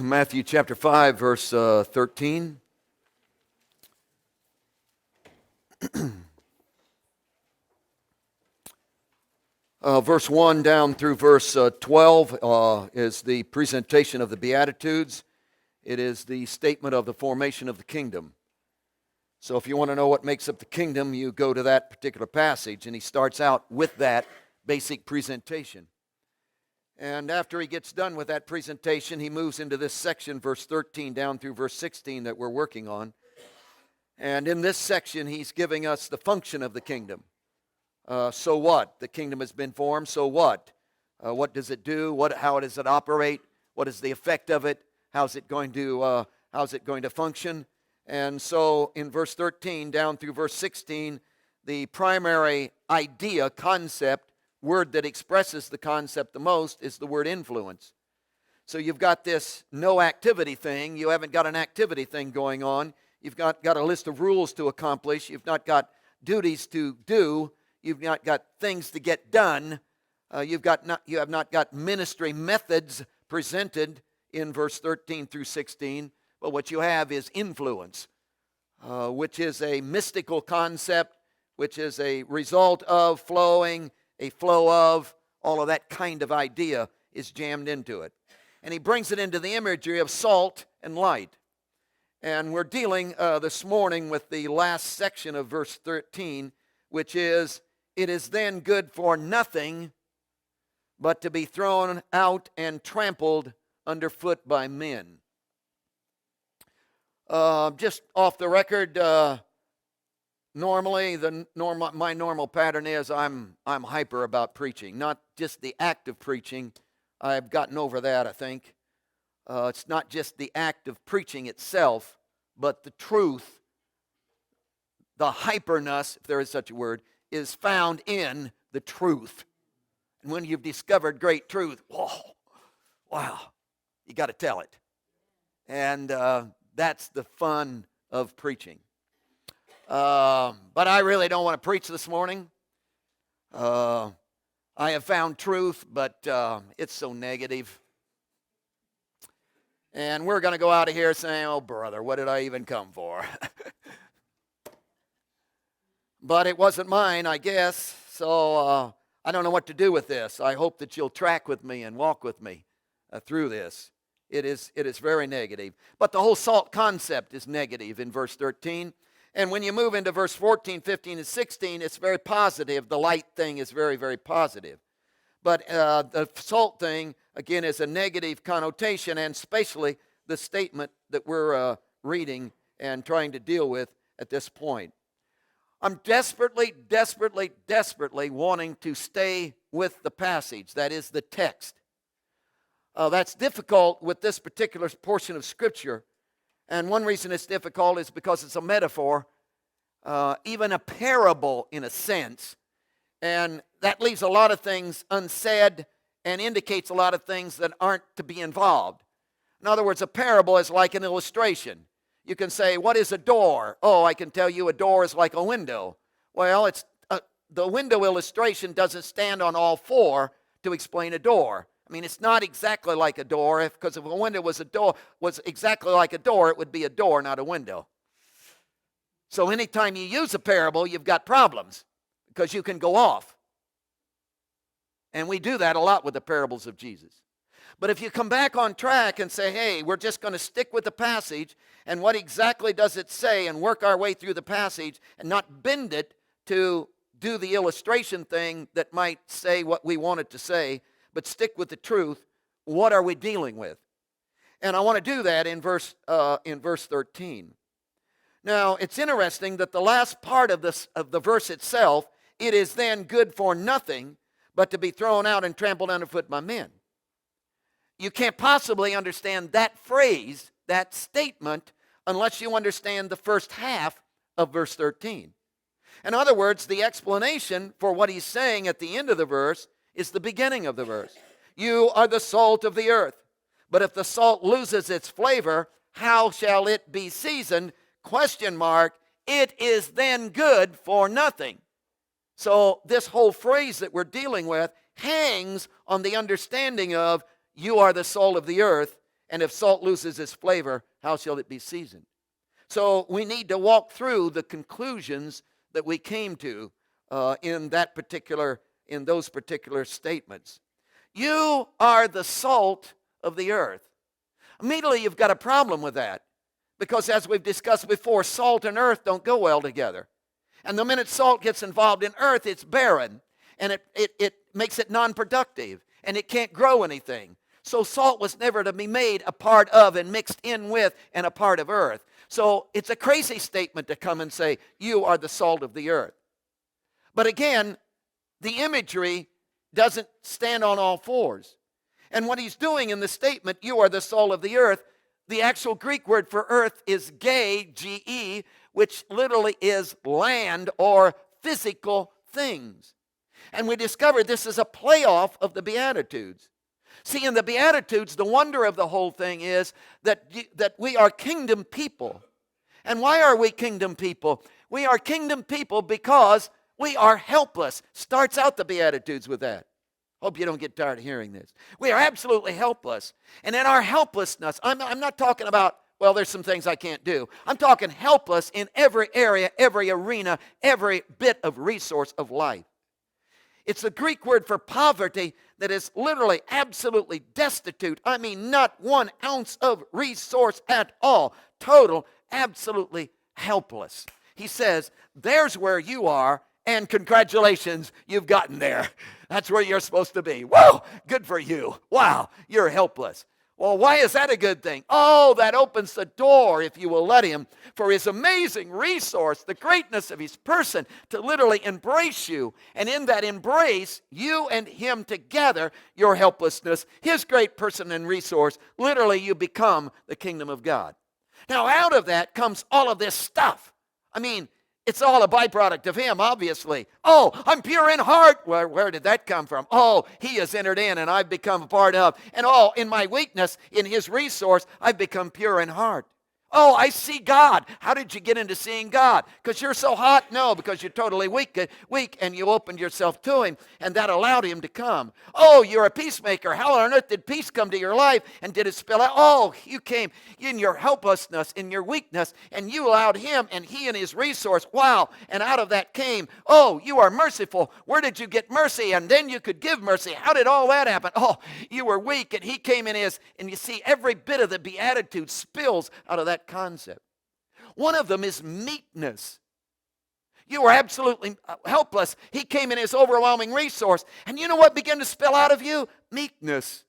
Matthew chapter 5, verse 13. Verse 1 down through verse 12 is the presentation of the Beatitudes. It is the statement of the formation of the kingdom. So if you want to know what makes up the kingdom, you go to that particular passage, and he starts out with that basic presentation. And after he gets done with that presentation, he moves into this section, verse 13 down through verse 16 that we're working on. And in this section, he's giving us the function of the kingdom. So what? The kingdom has been formed. So what? What does it do? How does it operate? What is the effect of it? How's it going to function? And so in verse 13 down through verse 16, the primary idea, concept, word that expresses the concept the most is the word influence. So you've got this no activity thing. You haven't got an activity thing going on. You've got a list of rules to accomplish. You've not got duties to do. You've not got things to get done. You have not got ministry methods presented in verse 13 through 16. But what you have is influence, which is a mystical concept, which is a result of flowing, a flow of, all of that kind of idea is jammed into it. And he brings it into the imagery of salt and light. And we're dealing this morning with the last section of verse 13, which is, it is then good for nothing but to be thrown out and trampled underfoot by men. Just off the record, normally, my normal pattern is I'm hyper about preaching. Not just the act of preaching. I've gotten over that, I think. It's not just the act of preaching itself, but the truth, the hyperness, if there is such a word, is found in the truth. And when you've discovered great truth, wow, you got to tell it. And that's the fun of preaching. But I really don't want to preach this morning. I have found truth, but it's so negative. And we're going to go out of here saying, oh, brother, what did I even come for? But it wasn't mine, I guess, so I don't know what to do with this. I hope that you'll track with me and walk with me through this. It is very negative. But the whole salt concept is negative in verse 13. And when you move into verse 14, 15, and 16, it's very positive. The light thing is very, very positive. But the salt thing, again, is a negative connotation, and especially the statement that we're reading and trying to deal with at this point. I'm desperately, desperately, desperately wanting to stay with the passage, that is the text. That's difficult with this particular portion of Scripture. And one reason it's difficult is because it's a metaphor, even a parable in a sense. And that leaves a lot of things unsaid and indicates a lot of things that aren't to be involved. In other words, a parable is like an illustration. You can say, what is a door? Oh, I can tell you a door is like a window. Well, the window illustration doesn't stand on all four to explain a door. I mean, it's not exactly like a door, because if a window was exactly like a door, it would be a door, not a window. So anytime you use a parable, you've got problems, because you can go off. And we do that a lot with the parables of Jesus. But if you come back on track and say, hey, we're just going to stick with the passage, and what exactly does it say, and work our way through the passage, and not bend it to do the illustration thing that might say what we want it to say, but stick with the truth, what are we dealing with? And I want to do that in verse 13. Now, it's interesting that the last part of the verse itself, it is then good for nothing but to be thrown out and trampled underfoot by men. You can't possibly understand that phrase, that statement, unless you understand the first half of verse 13. In other words, the explanation for what he's saying at the end of the verse is the beginning of the verse. You are the salt of the earth. But if the salt loses its flavor, how shall it be seasoned? ? It is then good for nothing. So this whole phrase that we're dealing with hangs on the understanding of you are the salt of the earth, And if salt loses its flavor, how shall it be seasoned? So we need to walk through the conclusions that we came to in those particular statements. You are the salt of the earth. Immediately you've got a problem with that, because as we've discussed before, salt and earth don't go well together. And the minute salt gets involved in earth, it's barren, and it makes it non-productive, and it can't grow anything. So salt was never to be made a part of and mixed in with and a part of earth. So it's a crazy statement to come and say, you are the salt of the earth. But again, the imagery doesn't stand on all fours. And what he's doing in the statement, you are the salt of the earth, the actual Greek word for earth is ge, G-E, which literally is land or physical things. And we discovered this is a playoff of the Beatitudes. See, in the Beatitudes, the wonder of the whole thing is that we are kingdom people. And why are we kingdom people? We are kingdom people because we are helpless. Starts out the Beatitudes with that. Hope you don't get tired of hearing this. We are absolutely helpless. And in our helplessness, I'm not talking about, well, there's some things I can't do. I'm talking helpless in every area, every arena, every bit of resource of life. It's the Greek word for poverty that is literally absolutely destitute. I mean, not 1 ounce of resource at all. Total, absolutely helpless. He says, there's where you are, and congratulations, you've gotten there. That's where you're supposed to be. Whoa, good for you. Wow, you're helpless. Well, why is that a good thing? Oh, that opens the door, if you will let him, for his amazing resource, the greatness of his person, to literally embrace you. And in that embrace, you and him together, your helplessness, his great person and resource, literally you become the kingdom of God. Now, out of that comes all of this stuff. I mean, it's all a byproduct of him, obviously. Oh, I'm pure in heart. Where did that come from? Oh, he has entered in and I've become a part of. And oh, in my weakness, in his resource, I've become pure in heart. Oh, I see God. How did you get into seeing God? Because you're so hot? No, because you're totally weak and you opened yourself to him and that allowed him to come. Oh, you're a peacemaker. How on earth did peace come to your life and did it spill out? Oh, you came in your helplessness, in your weakness, and you allowed him and he and his resource. Wow, and out of that came, oh, you are merciful. Where did you get mercy? And then you could give mercy. How did all that happen? Oh, you were weak and he came in his, and you see every bit of the Beatitude spills out of that concept. One of them is meekness. You were absolutely helpless. He came in his overwhelming resource. And you know what began to spill out of you? Meekness.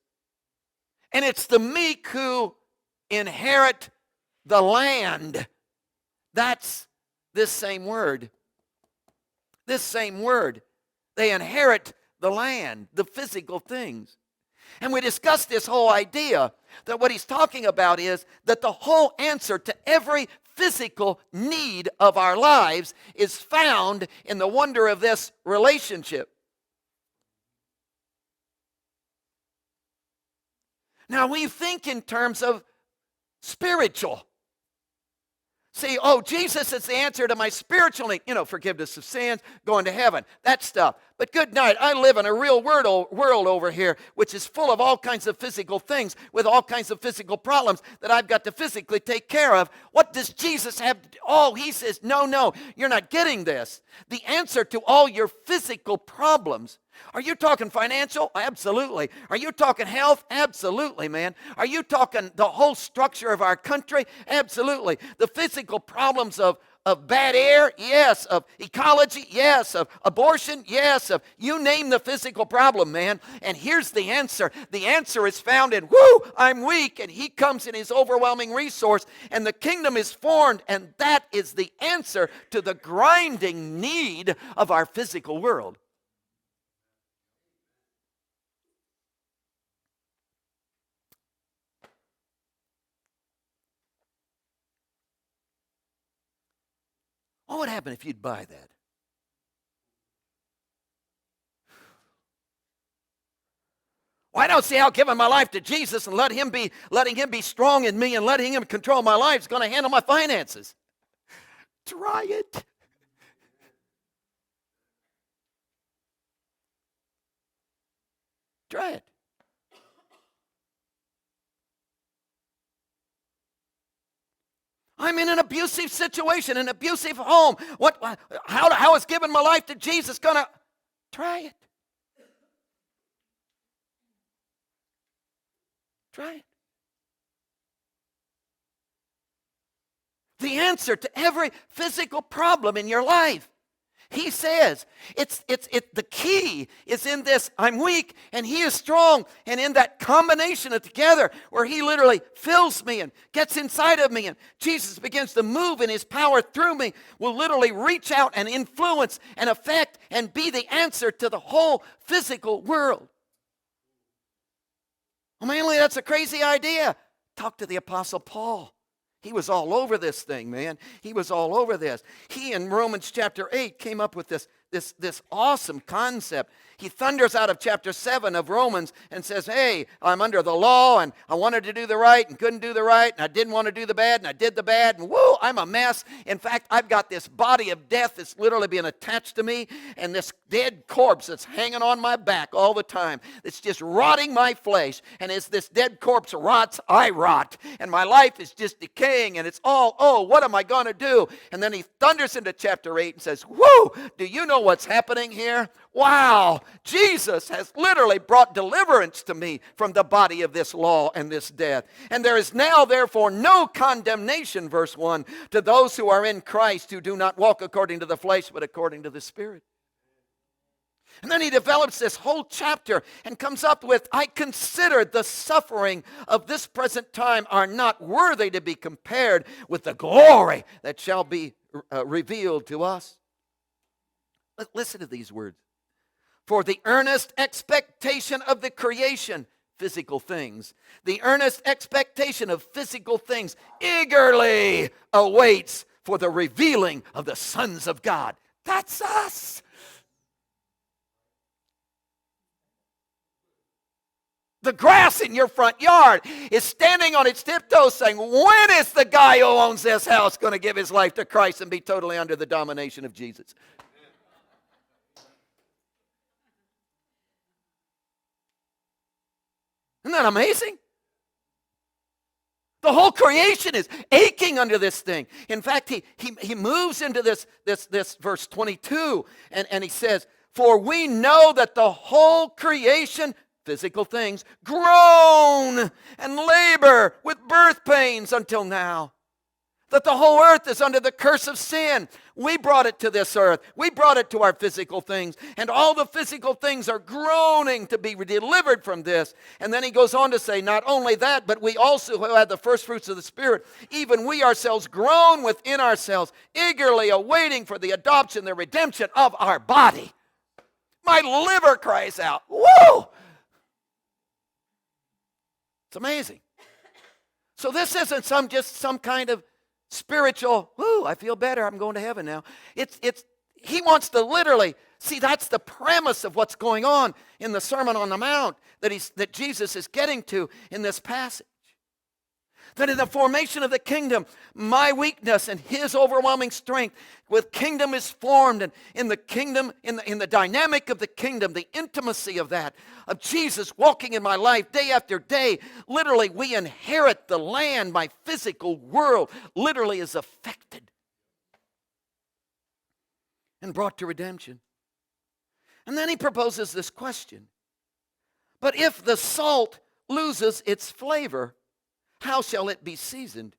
And it's the meek who inherit the land. That's this same word. This same word. They inherit the land, the physical things. And we discussed this whole idea that what he's talking about is that the whole answer to every physical need of our lives is found in the wonder of this relationship. Now we think in terms of spiritual. See, oh, Jesus is the answer to my spiritual need. You know, forgiveness of sins, going to heaven, that stuff. But good night, I live in a real world over here, which is full of all kinds of physical things, with all kinds of physical problems that I've got to physically take care of. What does Jesus have to do? Oh, he says, no, you're not getting this. The answer to all your physical problems. Are you talking financial? Absolutely. Are you talking health? Absolutely, man. Are you talking the whole structure of our country? Absolutely. The physical problems of bad air? Yes. Of ecology? Yes. Of abortion? Yes. Of you name the physical problem, man. And here's the answer. The answer is found in, I'm weak, and he comes in his overwhelming resource, and the kingdom is formed, and that is the answer to the grinding need of our physical world. What would happen if you'd buy that? Well, I don't see how giving my life to Jesus and letting him be strong in me and letting him control my life is going to handle my finances. Try it. Try it. I'm in an abusive situation, an abusive home. How is giving my life to Jesus going to... Try it. Try it. The answer to every physical problem in your life, he says, the key is in this: I'm weak and he is strong. And in that combination of together, where he literally fills me and gets inside of me, and Jesus begins to move in his power through me, will literally reach out and influence and affect and be the answer to the whole physical world. Well, Manley, that's a crazy idea. Talk to the Apostle Paul. He was all over this thing, man. He was all over this. He, in Romans chapter 8, came up with this awesome concept. He thunders out of chapter 7 of Romans and says, hey, I'm under the law, and I wanted to do the right and couldn't do the right, and I didn't want to do the bad, and I did the bad, and whoo, I'm a mess. In fact, I've got this body of death that's literally being attached to me, and this dead corpse that's hanging on my back all the time. It's just rotting my flesh, and as this dead corpse rots, I rot, and my life is just decaying, and it's all, oh, what am I going to do? And then he thunders into chapter 8 and says, whoo, do you know what's happening here? Wow, Jesus has literally brought deliverance to me from the body of this law and this death. And there is now, therefore, no condemnation, verse 1, to those who are in Christ, who do not walk according to the flesh, but according to the Spirit. And then he develops this whole chapter and comes up with, I consider the suffering of this present time are not worthy to be compared with the glory that shall be revealed to us. Listen to these words. For the earnest expectation of the creation, physical things, the earnest expectation of physical things eagerly awaits for the revealing of the sons of God. That's us. The grass in your front yard is standing on its tiptoes saying, when is the guy who owns this house going to give his life to Christ and be totally under the domination of Jesus? Isn't that amazing? The whole creation is aching under this thing. In fact, he moves into this verse 22, and he says, for we know that the whole creation, physical things, groan and labor with birth pains until now. That the whole earth is under the curse of sin. We brought it to this earth. We brought it to our physical things. And all the physical things are groaning to be delivered from this. And then he goes on to say, not only that, but we also who had the first fruits of the Spirit, even we ourselves groan within ourselves, eagerly awaiting for the adoption, the redemption of our body. My liver cries out, whoa! It's amazing. So this isn't some kind of spiritual, whoo, I feel better, I'm going to heaven now. He wants to literally, see, that's the premise of what's going on in the Sermon on the Mount that Jesus is getting to in this passage. That in the formation of the kingdom, my weakness and his overwhelming strength, with kingdom is formed, and in the kingdom, in the dynamic of the kingdom, the intimacy of that, of Jesus walking in my life day after day, literally we inherit the land. My physical world literally is affected and brought to redemption. And then he proposes this question. But if the salt loses its flavor, how shall it be seasoned?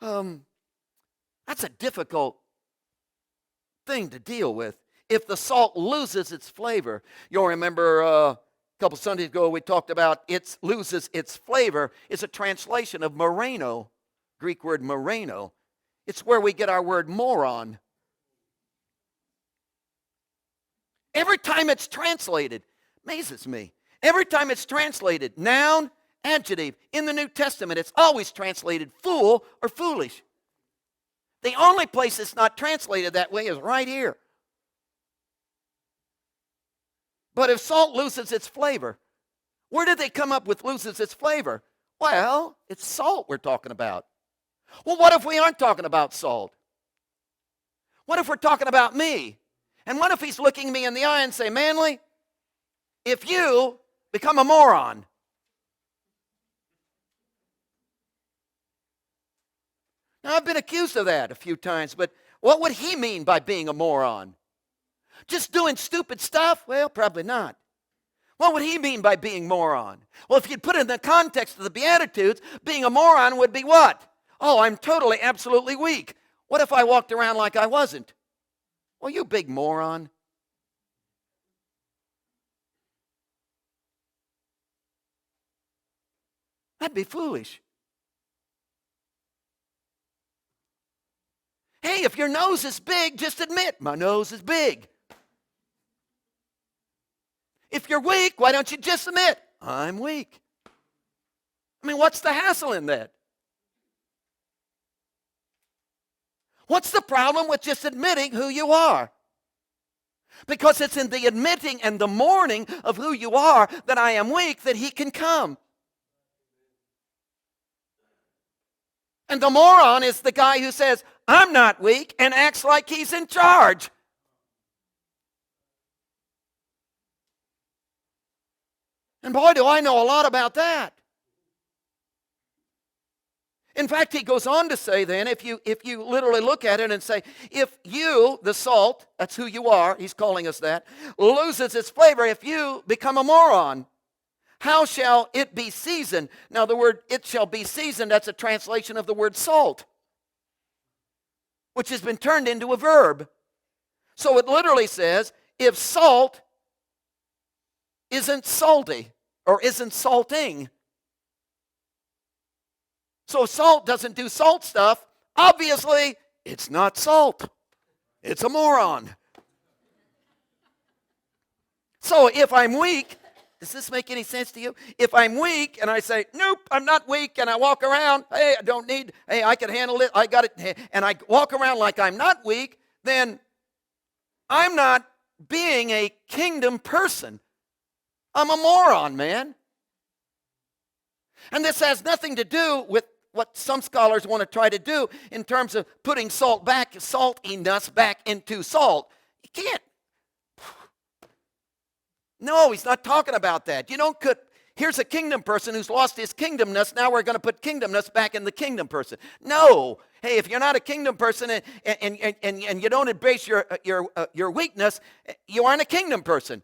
That's a difficult thing to deal with. If the salt loses its flavor, you'll remember a couple Sundays ago we talked about it loses its flavor. It's a translation of moreno, Greek word moreno. It's where we get our word moron. Every time it's translated, amazes me. Every time it's translated, noun, adjective, in the New Testament, it's always translated fool or foolish. The only place it's not translated that way is right here. But if salt loses its flavor, where did they come up with loses its flavor? Well, it's salt we're talking about. Well, what if we aren't talking about salt? What if we're talking about me? And what if he's looking me in the eye and say, Manley, if you become a moron, Now, I've been accused of that a few times, but what would he mean by being a moron? Just doing stupid stuff? Well, probably not. What would he mean by being moron? Well, if you'd put it in the context of the Beatitudes, being a moron would be what? Oh, I'm totally, absolutely weak. What if I walked around like I wasn't? Well, you big moron. That'd be foolish. Hey, if your nose is big, just admit, my nose is big. If you're weak, why don't you just admit, I'm weak? I mean, what's the hassle in that? What's the problem with just admitting who you are? Because it's in the admitting and the mourning of who you are, that I am weak, that he can come. And the moron is the guy who says, I'm not weak, and acts like he's in charge. And boy, do I know a lot about that. In fact, he goes on to say then, if you literally look at it and say, if you, the salt, that's who you are, he's calling us that, loses its flavor, if you become a moron, how shall it be seasoned? Now the word it shall be seasoned, that's a translation of the word salt, which has been turned into a verb. So it literally says, if salt isn't salty or isn't salting, so if salt doesn't do salt stuff, obviously it's not salt. It's a moron. So if I'm weak, does this make any sense to you? If I'm weak and I say, nope, I'm not weak, and I walk around, hey, I don't need, hey, I can handle it, I got it, and I walk around like I'm not weak, then I'm not being a kingdom person. I'm a moron, man. And this has nothing to do with what some scholars want to try to do in terms of putting saltiness back into salt. You can't. No, he's not talking about that. You don't put, here's a kingdom person who's lost his kingdomness, now we're going to put kingdomness back in the kingdom person. No. Hey, if you're not a kingdom person and you don't embrace your weakness, you aren't a kingdom person.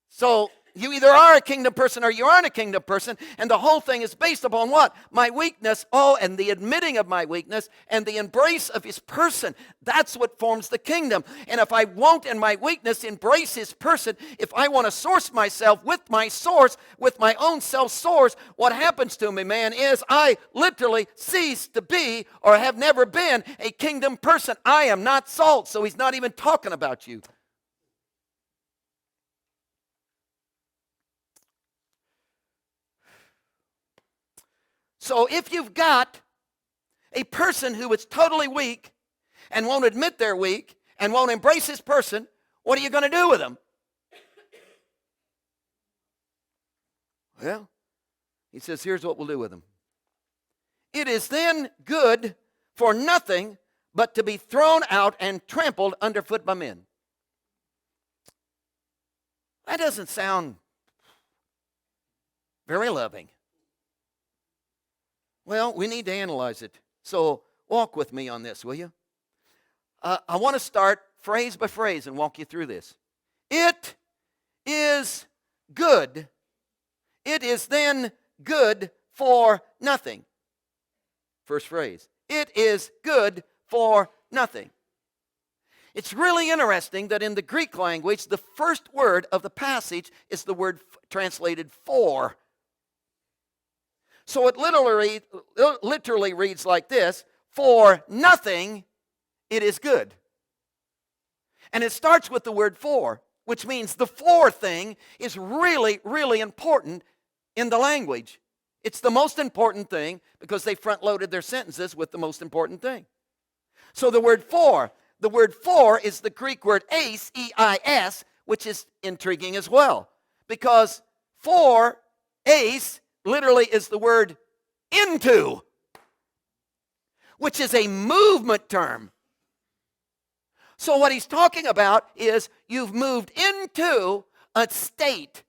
So you either are a kingdom person or you aren't a kingdom person, and the whole thing is based upon what? My weakness, and the admitting of my weakness and the embrace of his person. That's what forms the kingdom. And if I won't in my weakness embrace his person, if I want to source myself with my source, with my own self-source, what happens to me, man, is I literally cease to be or have never been a kingdom person. I am not salt, so he's not even talking about you. So if you've got a person who is totally weak and won't admit they're weak and won't embrace his person, what are you going to do with them? Well, he says, here's what we'll do with them. It is then good for nothing but to be thrown out and trampled underfoot by men. That doesn't sound very loving. Well, we need to analyze it. So walk with me on this, will you? I want to start phrase by phrase and walk you through this. It is good. It is then good for nothing. First phrase. It is good for nothing. It's really interesting that in the Greek language, the first word of the passage is the word translated for. So it literally reads like this: for nothing it is good. And it starts with the word for, which means the for thing is really, really important in the language. It's the most important thing because they front-loaded their sentences with the most important thing. So the word for is the Greek word eis, E-I-S, which is intriguing as well. Because for, eis, literally is the word into, which is a movement term. So what he's talking about is you've moved into a state.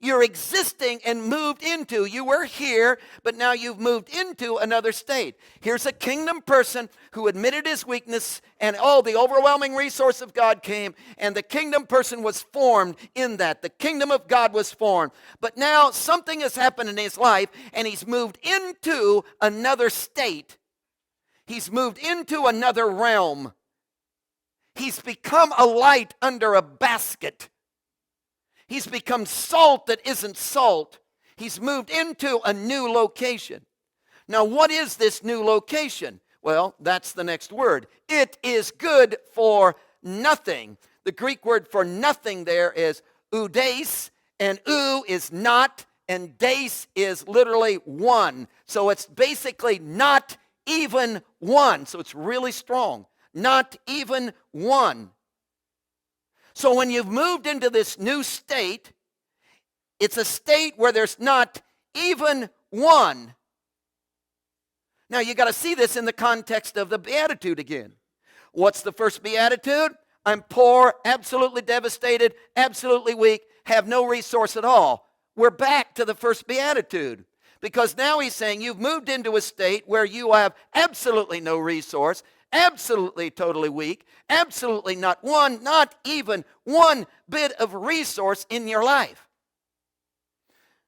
You're existing and moved into. You were here, but now you've moved into another state. Here's a kingdom person who admitted his weakness, and the overwhelming resource of God came, and the kingdom person was formed in that. The kingdom of God was formed. But now something has happened in his life, and he's moved into another state. He's moved into another realm. He's become a light under a basket. He's become salt that isn't salt. He's moved into a new location. Now, what is this new location? Well, that's the next word. It is good for nothing. The Greek word for nothing there is oudeis, and ou is not, and deis is literally one. So it's basically not even one. So it's really strong. Not even one. So when you've moved into this new state, it's a state where there's not even one. Now you got to see this in the context of the beatitude again. What's the first beatitude? I'm poor, absolutely devastated, absolutely weak, have no resource at all. We're back to the first beatitude. Because now he's saying you've moved into a state where you have absolutely no resource, absolutely totally weak, absolutely not even one bit of resource in your life.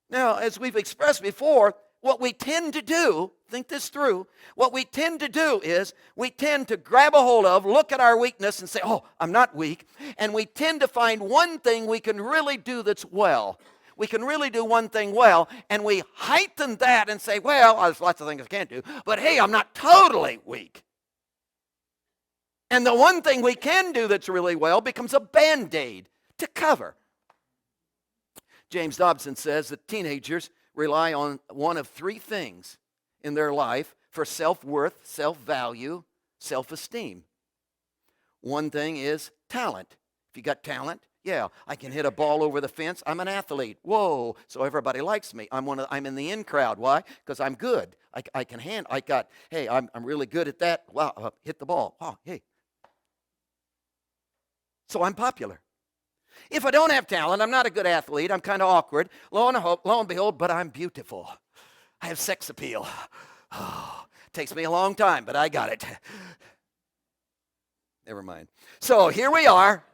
Now, as we've expressed before, what we tend to do, think this through, what we tend to do is we tend to grab a hold of, look at our weakness and say, oh, I'm not weak. And we tend to find one thing we can really do that's well. We can really do one thing well, and we heighten that and say, well, there's lots of things I can't do, but hey, I'm not totally weak. And the one thing we can do that's really well becomes a Band-Aid to cover. James Dobson says that teenagers rely on one of three things in their life for self-worth, self-value, self-esteem. One thing is talent. If you got talent, yeah, I can hit a ball over the fence. I'm an athlete. Whoa, so everybody likes me. I'm in the in crowd. Why? Because I'm good. I'm really good at that. Wow, hit the ball. Oh, hey. So I'm popular. If I don't have talent, I'm not a good athlete. I'm kind of awkward. Lo and behold, but I'm beautiful. I have sex appeal. Oh, takes me a long time, but I got it. Never mind. So here we are.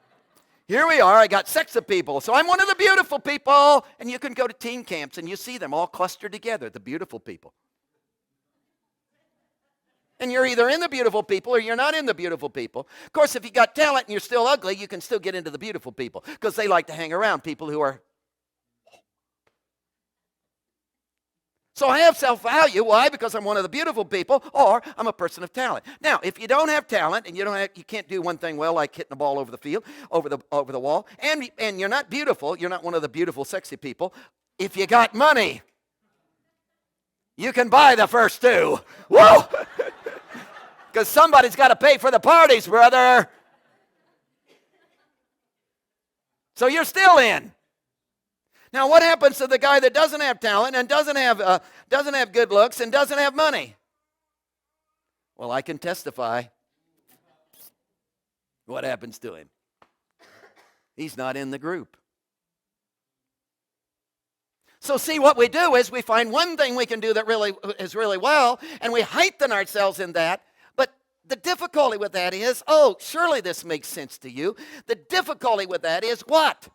I got sex appeal. So I'm one of the beautiful people. And you can go to teen camps and you see them all clustered together, the beautiful people. And you're either in the beautiful people or you're not in the beautiful people. Of course, if you got talent and you're still ugly, you can still get into the beautiful people because they like to hang around people who are. So I have self-value. Why? Because I'm one of the beautiful people, or I'm a person of talent. Now, if you don't have talent and you can't do one thing well, like hitting the ball over the field, over the wall, and you're not beautiful, you're not one of the beautiful, sexy people. If you got money, you can buy the first two. Whoa! Because somebody's got to pay for the parties, brother. So you're still in. Now, what happens to the guy that doesn't have talent and doesn't have good looks and doesn't have money? Well, I can testify what happens to him. He's not in the group. So see, what we do is we find one thing we can do that really is really well, and we heighten ourselves in that. But the difficulty with that is, surely this makes sense to you. The difficulty with that is what?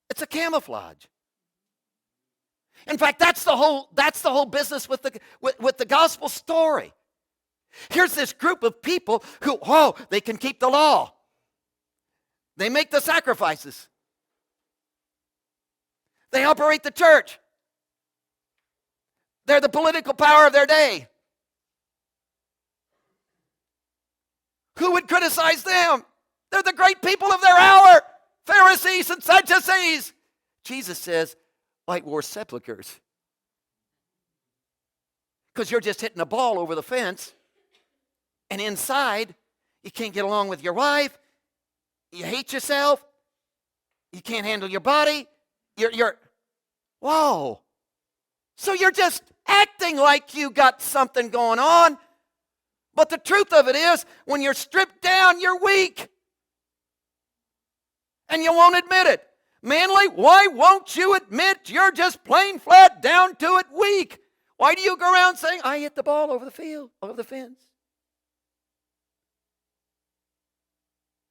It's a camouflage. In fact, that's the whole business with the gospel story. Here's this group of people who, they can keep the law. They make the sacrifices. They operate the church. They're the political power of their day. Who would criticize them? They're the great people of their hour. Pharisees and Sadducees. Jesus says, white-washed sepulchres. Because you're just hitting a ball over the fence, and inside, you can't get along with your wife, you hate yourself, you can't handle your body, whoa. So you're just acting like you got something going on, but the truth of it is, when you're stripped down, you're weak. And you won't admit it. Manley, why won't you admit you're just plain flat down to it weak? Why do you go around saying, I hit the ball over the field, over the fence?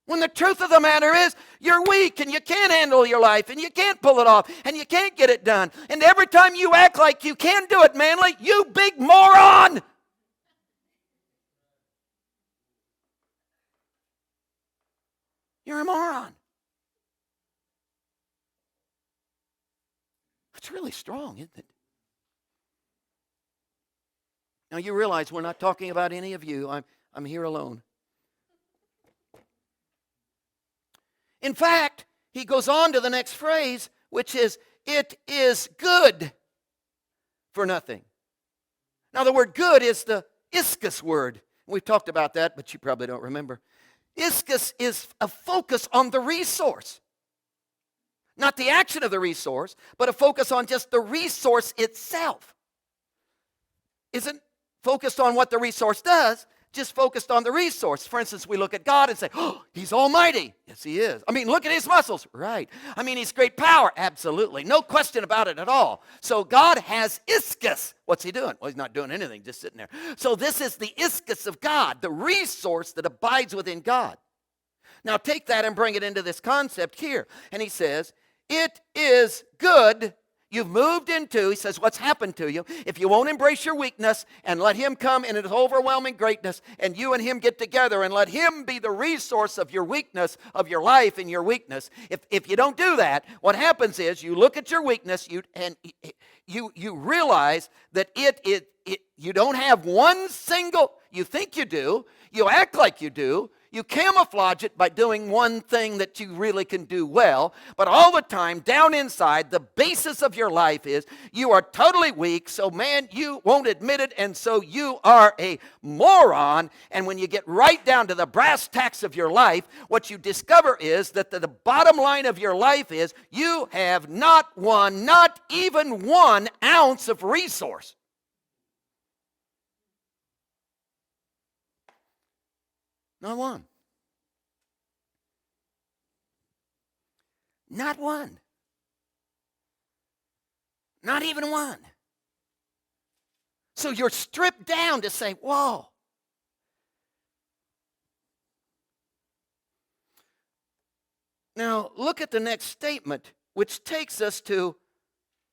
When the truth of the matter is, you're weak and you can't handle your life and you can't pull it off and you can't get it done. And every time you act like you can do it, Manley, you big moron! You're a moron. It's really strong, isn't it? Now you realize we're not talking about any of you. I'm here alone. In fact, he goes on to the next phrase, which is, it is good for nothing. Now the word good is the ischus word. We've talked about that, but you probably don't remember. Ischus is a focus on the resource. Not the action of the resource, but a focus on just the resource itself. Isn't focused on what the resource does, just focused on the resource. For instance, we look at God and say, oh, he's almighty. Yes, he is. I mean, look at his muscles. Right. I mean, he's great power. Absolutely. No question about it at all. So God has ischus. What's he doing? Well, he's not doing anything, just sitting there. So this is the ischus of God, the resource that abides within God. Now take that and bring it into this concept here. And he says, it is good. You've moved into, he says, what's happened to you. If you won't embrace your weakness and let him come in his overwhelming greatness and you and him get together and let him be the resource of your weakness, of your life and your weakness. If you don't do that, what happens is you look at your weakness you realize that you don't have one single, you think you do, you act like you do, you camouflage it by doing one thing that you really can do well, but all the time, down inside, the basis of your life is you are totally weak, so man, you won't admit it, and so you are a moron. And when you get right down to the brass tacks of your life, what you discover is that the bottom line of your life is you have not even 1 ounce of resource. Not one. Not one. Not even one. So you're stripped down to say, whoa. Now, look at the next statement, which takes us to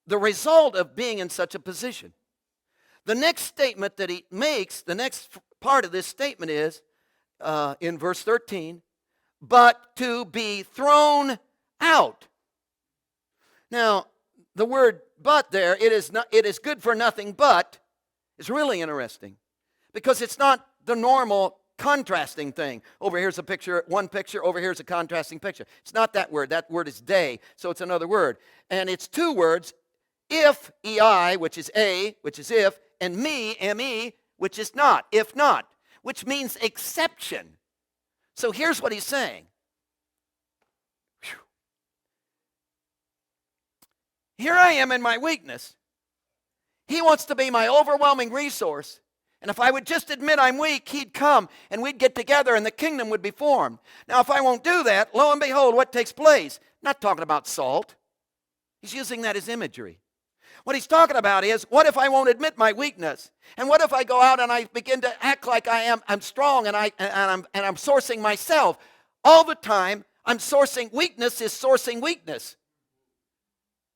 the result of being in such a position. The next statement that he makes, the next part of this statement is, in verse 13, but to be thrown out. Now, the word but there, it is good for nothing but, is really interesting because it's not the normal contrasting thing. Over here's a picture, one picture, over here's a contrasting picture. It's not that word. That word is day, so it's another word. And it's 2 words, if, ei, which is a, which is if, and me, me, which is not, if not, which means exception. So here's what he's saying. Whew. Here I am in my weakness. He wants to be my overwhelming resource. And if I would just admit I'm weak, he'd come and we'd get together and the kingdom would be formed. Now, if I won't do that, lo and behold, what takes place? Not talking about salt. He's using that as imagery. What he's talking about is, what if I won't admit my weakness? And what if I go out and I begin to act like I'm strong and I'm sourcing myself? All the time, I'm sourcing weakness is sourcing weakness.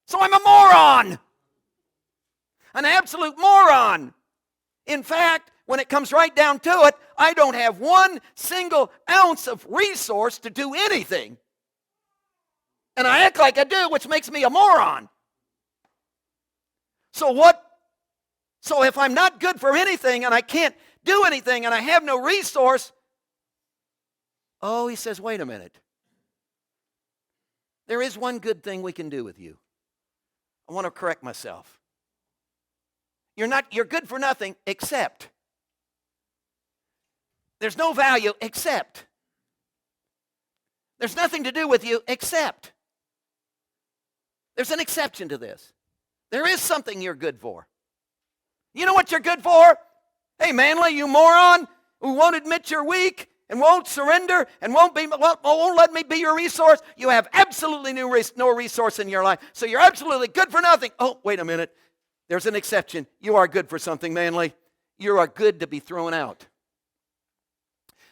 So I'm a moron. An absolute moron. In fact, when it comes right down to it, I don't have 1 single ounce of resource to do anything. And I act like I do, which makes me a moron. So if I'm not good for anything and I can't do anything and I have no resource, he says, wait a minute. There is one good thing we can do with you. I want to correct myself. You're good for nothing except. There's no value except. There's nothing to do with you except. There's an exception to this. There is something you're good for. You know what you're good for? Hey, Manley, you moron who won't admit you're weak and won't surrender and won't let me be your resource, you have absolutely no resource in your life. So you're absolutely good for nothing. Oh, wait a minute. There's an exception. You are good for something, Manley. You are good to be thrown out.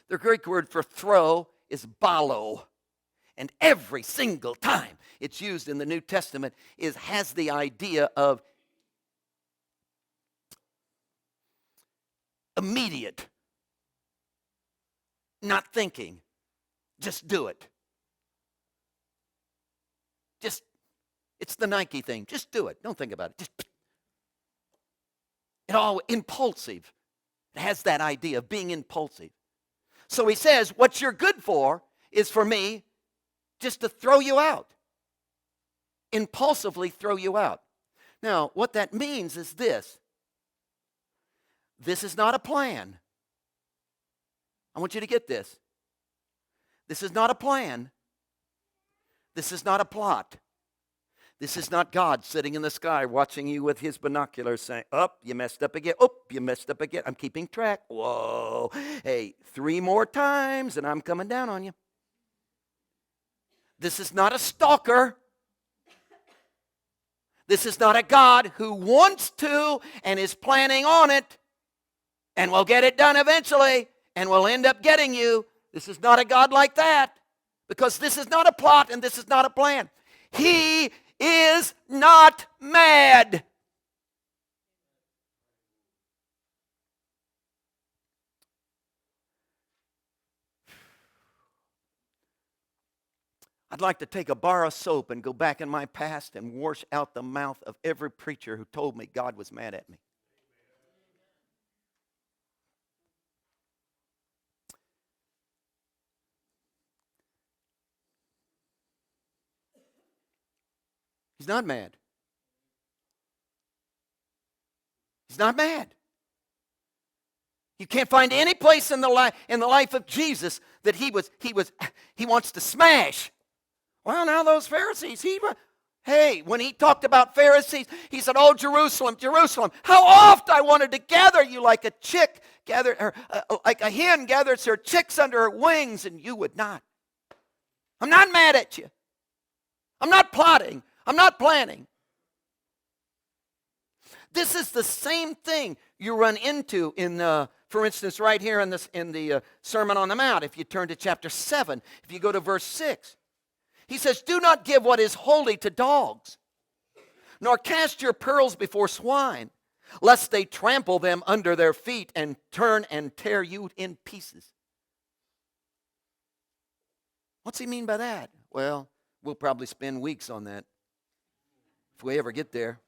The Greek word for throw is balo. And every single time it's used in the New Testament has the idea of immediate, not thinking, just do it. It's the Nike thing. Just do it. Don't think about it. Impulsive. It has that idea of being impulsive. So he says, what you're good for is for me just to throw you out. Impulsively throw you out. Now, what that means is this. This is not a plan. I want you to get this. This is not a plan. This is not a plot. This is not God sitting in the sky watching you with his binoculars saying, oh, you messed up again. Oh, you messed up again. I'm keeping track. Whoa. Hey, 3 more times and I'm coming down on you. This is not a stalker. This is not a God who wants to and is planning on it and will get it done eventually and will end up getting you. This is not a God like that, because this is not a plot and this is not a plan. He is not mad. I'd like to take a bar of soap and go back in my past and wash out the mouth of every preacher who told me God was mad at me. He's not mad. He's not mad. You can't find any place in the life of Jesus that he wants to smash. Well, now those Pharisees, when he talked about Pharisees, he said, oh, Jerusalem, Jerusalem, how oft I wanted to gather you like a chick like a hen gathers her chicks under her wings, and you would not. I'm not mad at you. I'm not plotting. I'm not planning. This is the same thing you run into in, for instance, right here in the Sermon on the Mount. If you turn to chapter 7, if you go to verse 6, he says, do not give what is holy to dogs, nor cast your pearls before swine, lest they trample them under their feet and turn and tear you in pieces. What's he mean by that? Well, we'll probably spend weeks on that if we ever get there.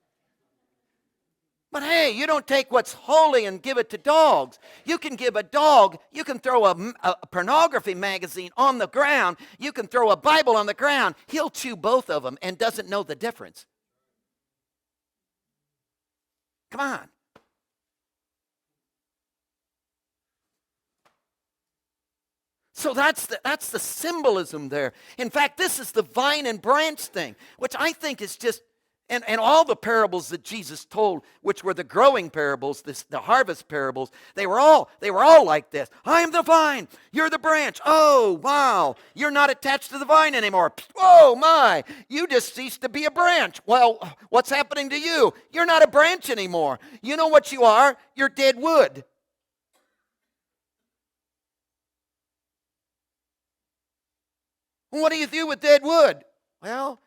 But hey, you don't take what's holy and give it to dogs. You can give a dog, you can throw a pornography magazine on the ground, you can throw a Bible on the ground. He'll chew both of them and doesn't know the difference. Come on. So that's the symbolism there. In fact, this is the vine and branch thing, which I think is just, and all the parables that Jesus told, which were the growing parables, the harvest parables, they were all like this. I am the vine, you're the branch. Oh, wow, you're not attached to the vine anymore. Oh, my, you just ceased to be a branch. Well, what's happening to you? You're not a branch anymore. You know what you are? You're dead wood. What do you do with dead wood? Well,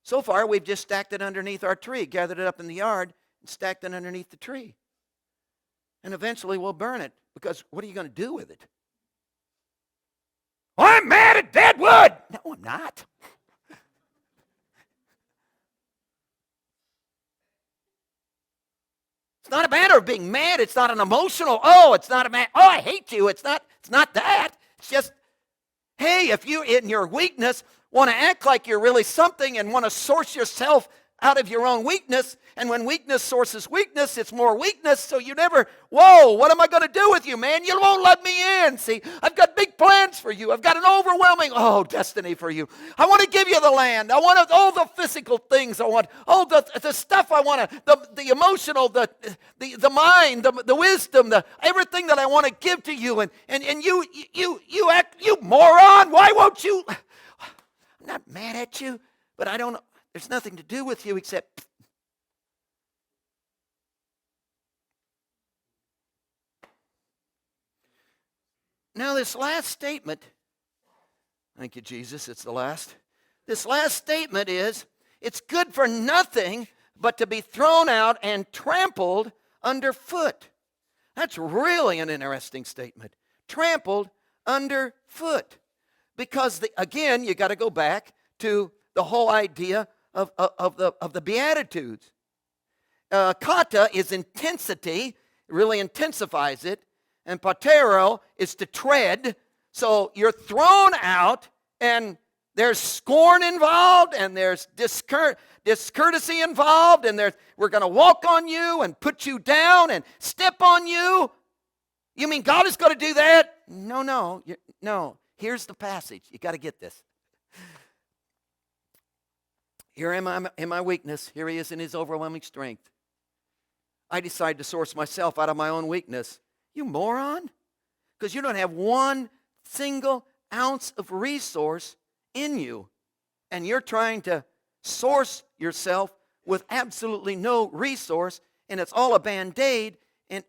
so far we've just stacked it underneath our tree, gathered it up in the yard, and stacked it underneath the tree. And eventually we'll burn it, because what are you going to do with it? I'm mad at dead wood! No, I'm not. It's not a matter of being mad. It's not an emotional, it's not a mad, I hate you. It's not that. It's just, hey, if you, in your weakness, want to act like you're really something and want to source yourself out of your own weakness. And when weakness sources weakness, it's more weakness. So you never, whoa, what am I going to do with you, man? You won't let me in. See, I've got big plans for you. I've got an overwhelming, destiny for you. I want to give you the land. I want all the physical things. I want all the stuff I want to, the emotional, the mind, the wisdom, everything that I want to give to you. And you act, you moron. Why won't you? I'm not mad at you, but I don't, there's nothing to do with you except. Now this last statement, thank you, Jesus, it's the last. This last statement is, it's good for nothing but to be thrown out and trampled underfoot. That's really an interesting statement. Trampled underfoot. Because, again, you got to go back to the whole idea of the Beatitudes. Kata is intensity, really intensifies it. And patero is to tread. So you're thrown out, and there's scorn involved, and there's discourtesy involved, and we're going to walk on you and put you down and step on you. You mean God is going to do that? No. Here's the passage. You got to get this. Here am I in my weakness. Here he is in his overwhelming strength. I decide to source myself out of my own weakness. You moron. Because you don't have one single ounce of resource in you. And you're trying to source yourself with absolutely no resource. And it's all a Band-Aid. And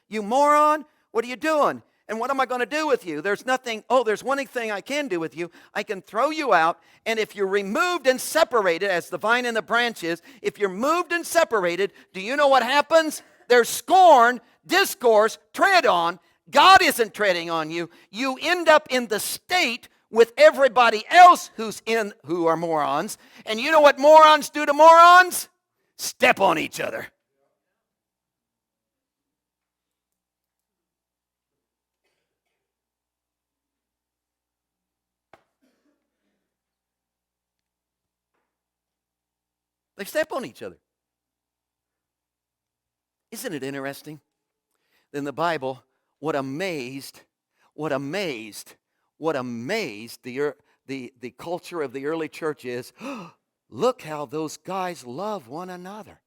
you moron. What are you doing? And what am I going to do with you? There's nothing. There's one thing I can do with you. I can throw you out. And if you're removed and separated, as the vine and the branch is, if you're moved and separated, do you know what happens? There's scorn, discourse, tread on. God isn't treading on you. You end up in the state with everybody else who are morons. And you know what morons do to morons? Step on each other. They step on each other. Isn't it interesting? In the Bible, what amazed the culture of the early church is, look how those guys love one another.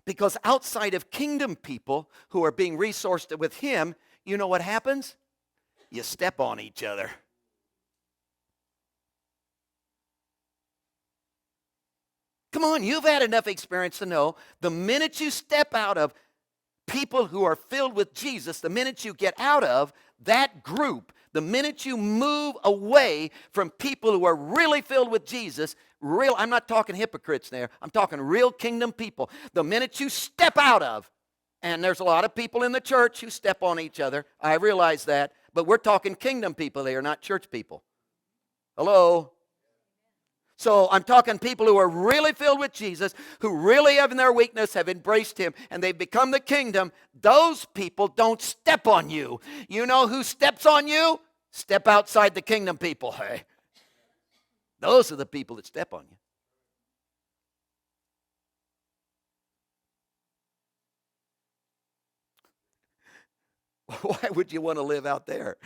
Because outside of kingdom people who are being resourced with him, you know what happens? You step on each other. Come on, you've had enough experience to know the minute you step out of people who are filled with Jesus, the minute you get out of that group, the minute you move away from people who are really filled with Jesus, I'm not talking hypocrites there, I'm talking real kingdom people. The minute you step out of, and there's a lot of people in the church who step on each other, I realize that, but we're talking kingdom people here, not church people. Hello? So I'm talking people who are really filled with Jesus, who really have in their weakness, have embraced him, and they've become the kingdom. Those people don't step on you. You know who steps on you? Step outside the kingdom people. Hey, those are the people that step on you. Why would you want to live out there?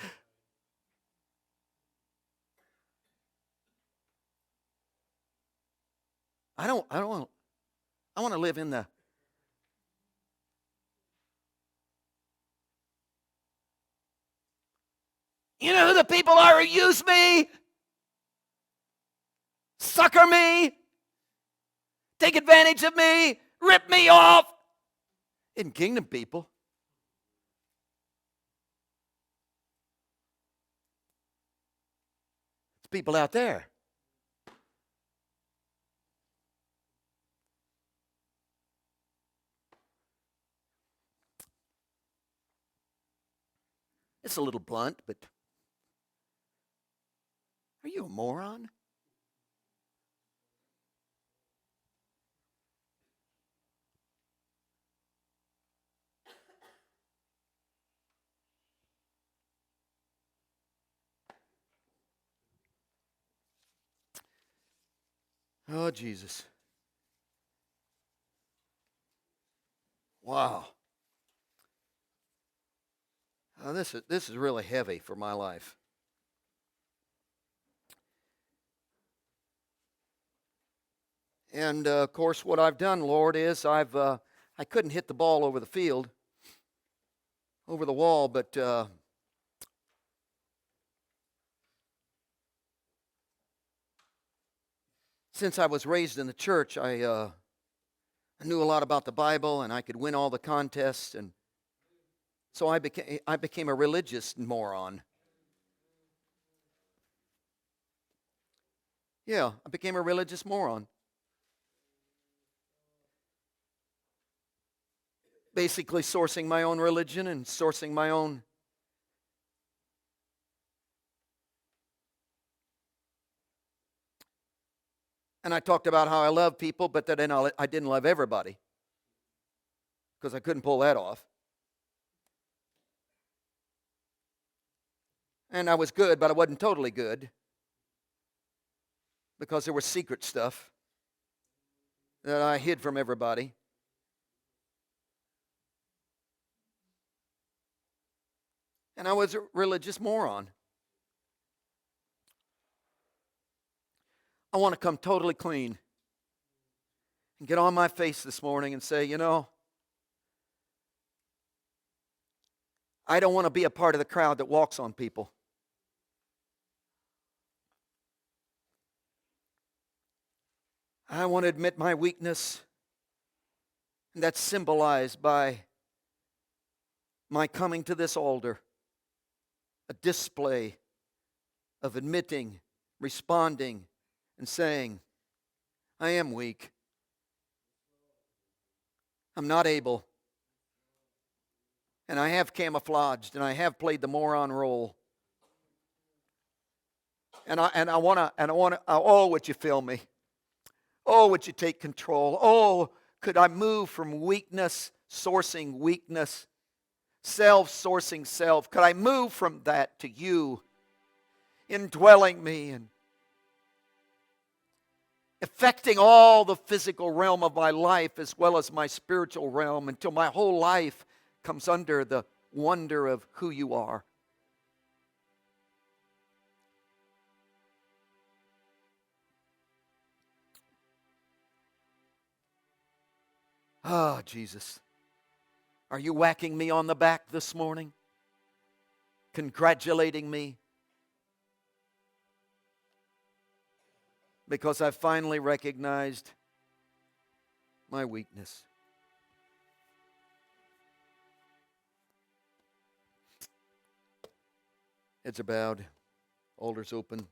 I want to live in the. You know who the people are who use me? Sucker me? Take advantage of me? Rip me off? In kingdom people. It's people out there. It's a little blunt, but are you a moron? Oh, Jesus. Wow. This is really heavy for my life. And of course, what I've done, Lord, is I couldn't hit the ball over the field, over the wall, but since I was raised in the church, I knew a lot about the Bible, and I could win all the contests, and so I became a religious moron. Yeah, I became a religious moron. Basically, sourcing my own religion and sourcing my own. And I talked about how I love people, but that I didn't love everybody because I couldn't pull that off. And I was good, but I wasn't totally good because there was secret stuff that I hid from everybody. And I was a religious moron. I want to come totally clean and get on my face this morning and say, I don't want to be a part of the crowd that walks on people. I want to admit my weakness, and that's symbolized by my coming to this altar, a display of admitting, responding, and saying, I am weak. I'm not able. And I have camouflaged, and I have played the moron role. And I want to, oh, would you fill me? Oh, would you take control? Oh, could I move from weakness, sourcing weakness, self-sourcing self? Could I move from that to you, indwelling me and affecting all the physical realm of my life as well as my spiritual realm until my whole life comes under the wonder of who you are? Ah, Jesus. Are you whacking me on the back this morning? Congratulating me? Because I finally recognized my weakness. Heads are bowed, altars open.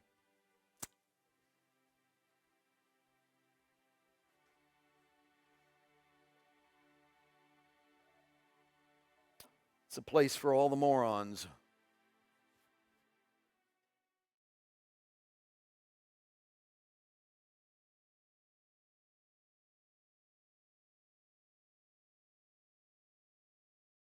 It's a place for all the morons.